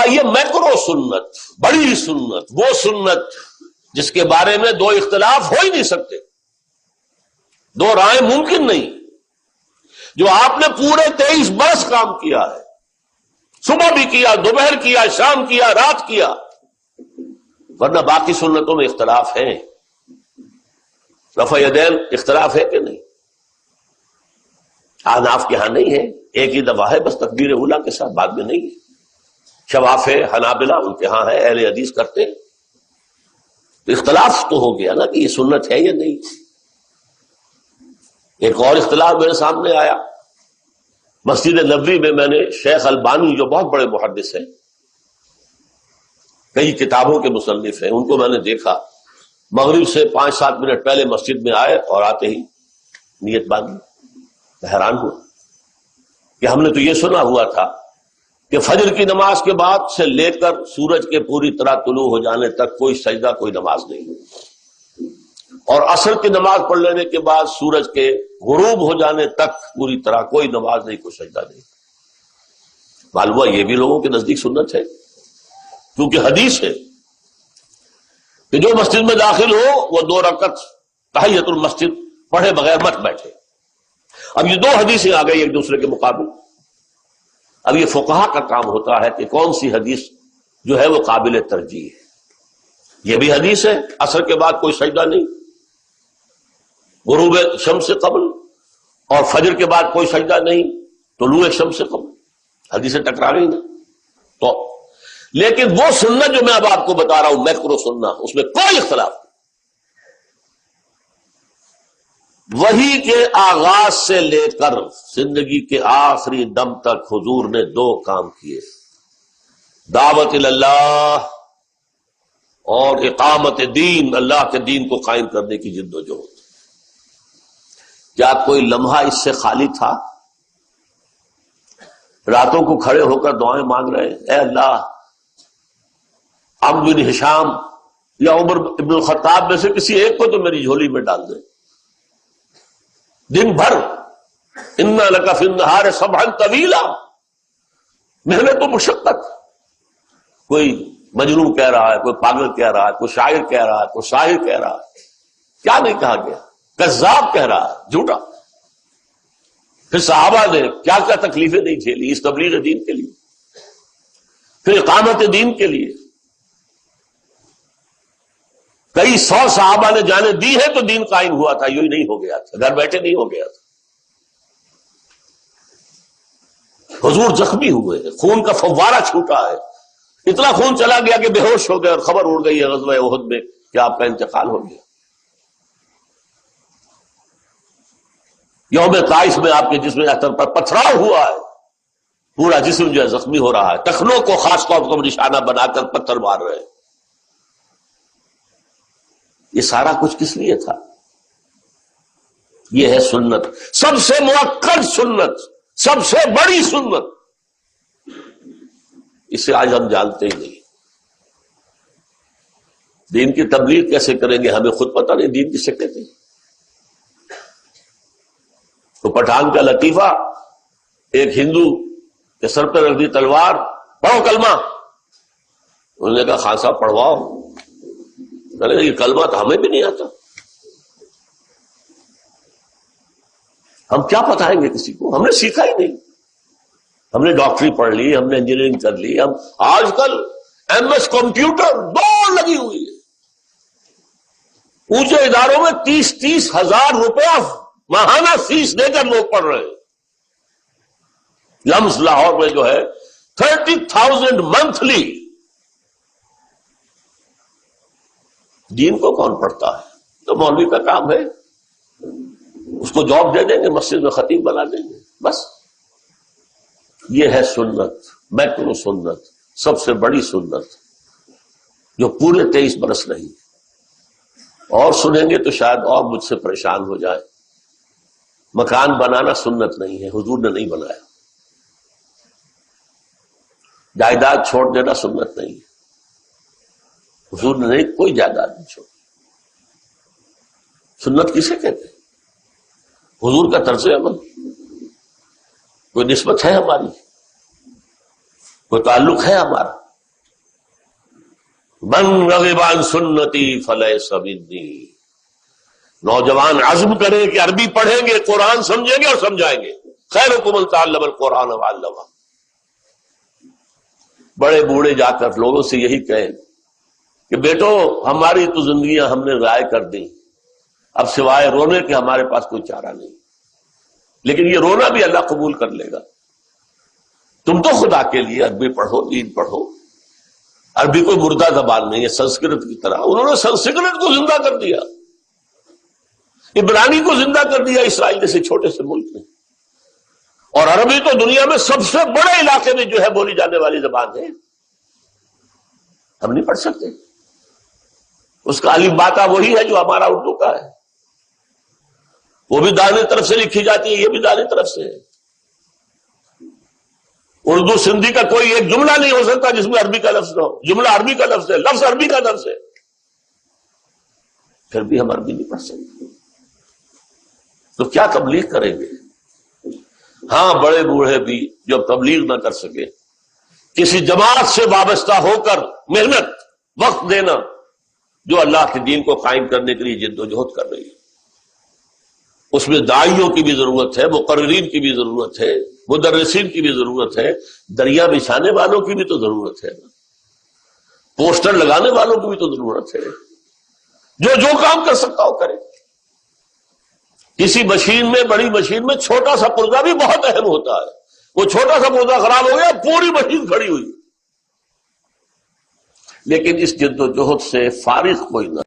یہ میکرو سنت، بڑی سنت، وہ سنت جس کے بارے میں دو اختلاف ہو ہی نہیں سکتے، دو رائے ممکن نہیں، جو آپ نے پورے 23 برس کام کیا ہے، صبح بھی کیا، دوپہر کیا، شام کیا، رات کیا، ورنہ باقی سنتوں میں اختلاف ہے۔ رفع یدین اختلاف ہے کہ نہیں؟ احناف کے ہاں نہیں ہے، ایک ہی دفعہ ہے بس تکبیر اولیٰ کے ساتھ، بعد میں نہیں ہے۔ شوافع، حنابلہ ان کے ہاں ہے، اہل حدیث کرتے ہیں، تو اختلاف تو ہو گیا نا کہ یہ سنت ہے یا نہیں۔ ایک اور اختلاف میرے سامنے آیا، مسجد نبوی میں میں نے شیخ البانی جو بہت بڑے محدث ہیں، کئی کتابوں کے مصنف ہیں، ان کو میں نے دیکھا مغرب سے 5-7 منٹ پہلے مسجد میں آئے اور آتے ہی نیت باندھی۔ میں حیران ہوا کہ ہم نے تو یہ سنا ہوا تھا کہ فجر کی نماز کے بعد سے لے کر سورج کے پوری طرح طلوع ہو جانے تک کوئی سجدہ، کوئی نماز نہیں، اور عصر کی نماز پڑھ لینے کے بعد سورج کے غروب ہو جانے تک پوری طرح کوئی نماز نہیں، کوئی سجدہ نہیں۔ معلوم ہوا یہ بھی لوگوں کے نزدیک سنت ہے، کیونکہ حدیث ہے کہ جو مسجد میں داخل ہو وہ 2 رکعت تحیۃ المسجد پڑھے بغیر مت بیٹھے۔ اب یہ 2 حدیثیں آ گئی ایک دوسرے کے مقابل، اب یہ فقہا کا کام ہوتا ہے کہ کون سی حدیث جو ہے وہ قابل ترجیح ہے۔ یہ بھی حدیث ہے عصر کے بعد کوئی سجدہ نہیں، غروب شمس سے قبل، اور فجر کے بعد کوئی سجدہ نہیں، طلوع شمس سے قبل، حدیثیں ٹکرا رہی ہیں۔ تو لیکن وہ سنت جو میں اب آپ کو بتا رہا ہوں میکرو سنت، اس میں کوئی اختلاف نہیں۔ وحی کے آغاز سے لے کر زندگی کے آخری دم تک حضور نے 2 کام کیے، دعوت اللہ اور اقامت دین، اللہ کے دین کو قائم کرنے کی جد و جہد۔ کیا کوئی لمحہ اس سے خالی تھا؟ راتوں کو کھڑے ہو کر دعائیں مانگ رہے ہیں، اے اللہ عمرو بن ہشام یا عمر ابن الخطاب میں سے کسی ایک کو تو میری جھولی میں ڈال دے۔ دن بھر انا لک فی النہار سبحا طویلا، محنت و مشقت، کوئی مجنون کہہ رہا ہے، کوئی پاگل کہہ رہا ہے، کوئی شاعر کہہ رہا ہے، کوئی شاعر کہہ رہا ہے، کیا نہیں کہا گیا، کذاب کہہ رہا ہے، جھوٹا۔ پھر صحابہ نے کیا کیا تکلیفیں نہیں جھیلی اس تبلیغ دین کے لیے، پھر اقامت دین کے لیے۔ کئی 100 صحابہ نے جانیں دی ہے تو دین قائم ہوا تھا، یوں ہی نہیں ہو گیا تھا، گھر بیٹھے نہیں ہو گیا تھا۔ حضور زخمی ہوئے، خون کا فوارہ چھوٹا ہے، اتنا خون چلا گیا کہ بے ہوش ہو گئے، اور خبر اڑ گئی ہے غزوہ احد میں کہ آپ کا انتقال ہو گیا۔ یوم طائف میں آپ کے جسم اختر پر پتھراؤ ہوا ہے، پورا جسم جو ہے زخمی ہو رہا ہے، ٹخنوں کو خاص طور پر نشانہ بنا کر پتھر مار رہے ہیں۔ یہ سارا کچھ کس لیے تھا؟ یہ ہے سنت، سب سے مؤکد سنت، سب سے بڑی سنت۔ اسے آج ہم جانتے ہی نہیں۔ دین کی تبلیغ کیسے کریں گے ہمیں خود پتہ نہیں، دین کسے کہتے ہیں۔ تو پٹھان کا لطیفہ، ایک ہندو کے سر پہ رکھ دی تلوار، پڑھو کلمہ۔ انہوں نے کہا خان صاحب پڑھواؤ۔ میں نے یہ کلمہ تو ہمیں بھی نہیں آتا، ہم کیا بتائیں گے کسی کو، ہم نے سیکھا ہی نہیں۔ ہم نے ڈاکٹری پڑھ لی، ہم نے انجینئرنگ کر لی، ہم آج کل ایم ایس کمپیوٹر دوڑ لگی ہوئی ہے۔ اونچے اداروں میں 30 ہزار روپیہ ماہانہ فیس دے کر لوگ پڑھ رہے ہیں۔ لمس لاہور میں جو ہے 30,000 منتھلی۔ دین کو کون پڑھتا ہے؟ تو مولوی کا کام ہے، اس کو جاب دے دیں گے، مسجد میں خطیب بنا دیں گے، بس۔ یہ ہے سنت، میکرو سنت، سب سے بڑی سنت، جو پورے 23 برس رہی۔ اور سنیں گے تو شاید اور مجھ سے پریشان ہو جائے۔ مکان بنانا سنت نہیں ہے، حضور نے نہیں بنایا۔ جائیداد چھوڑ دینا سنت نہیں ہے، حضور نے نہیں، کوئی جائیداد نہیں چھوڑی۔ سنت کسے کہتے ہیں؟ حضور کا طرز عمل، کوئی نسبت ہے ہماری، کوئی تعلق ہے ہمارا۔ من رغب عن سنتی فلیس منی. نوجوان عزم کریں کہ عربی پڑھیں گے، قرآن سمجھیں گے اور سمجھائیں گے. خیرکم من تعلم القرآن وعلمہ. بڑے بوڑھے جا کر لوگوں سے یہی کہیں کہ بیٹو ہماری تو زندگیاں ہم نے ضائع کر دی، اب سوائے رونے کے ہمارے پاس کوئی چارہ نہیں. لیکن یہ رونا بھی اللہ قبول کر لے گا. تم تو خدا کے لیے عربی پڑھو، دین پڑھو. عربی کوئی مردہ زبان نہیں ہے سنسکرت کی طرح. انہوں نے سنسکرت کو زندہ کر دیا، عبرانی کو زندہ کر دیا اسرائیل جیسے چھوٹے سے ملک میں. اور عربی تو دنیا میں سب سے بڑے علاقے میں جو ہے بولی جانے والی زبان ہے. ہم نہیں پڑھ سکتے. اس کا الف باتا وہی ہے جو ہمارا اردو کا ہے. وہ بھی دائیں طرف سے لکھی جاتی ہے، یہ بھی دائیں طرف سے ہے. اردو سندھی کا کوئی ایک جملہ نہیں ہو سکتا جس میں عربی کا لفظ نہ ہو. جملہ عربی کا لفظ ہے، لفظ عربی کا لفظ ہے، پھر بھی ہم عربی نہیں پڑھ سکتے. تو کیا تبلیغ کریں گے؟ ہاں بڑے بوڑھے بھی جو تبلیغ نہ کر سکے، کسی جماعت سے وابستہ ہو کر محنت وقت دینا جو اللہ کے دین کو قائم کرنے کے لیے جد و جہد کر رہی ہے. اس میں داعیوں کی بھی ضرورت ہے، مقررین کی بھی ضرورت ہے، مدرسین کی بھی ضرورت ہے، دریا بچھانے والوں کی بھی تو ضرورت ہے، پوسٹر لگانے والوں کی بھی تو ضرورت ہے. جو کام کر سکتا ہو کرے. کسی مشین میں، بڑی مشین میں چھوٹا سا پرزہ بھی بہت اہم ہوتا ہے. وہ چھوٹا سا پرزہ خراب ہو گیا، پوری مشین کھڑی ہوئی. لیکن اس جد و جہد سے فارغ کوئی نہ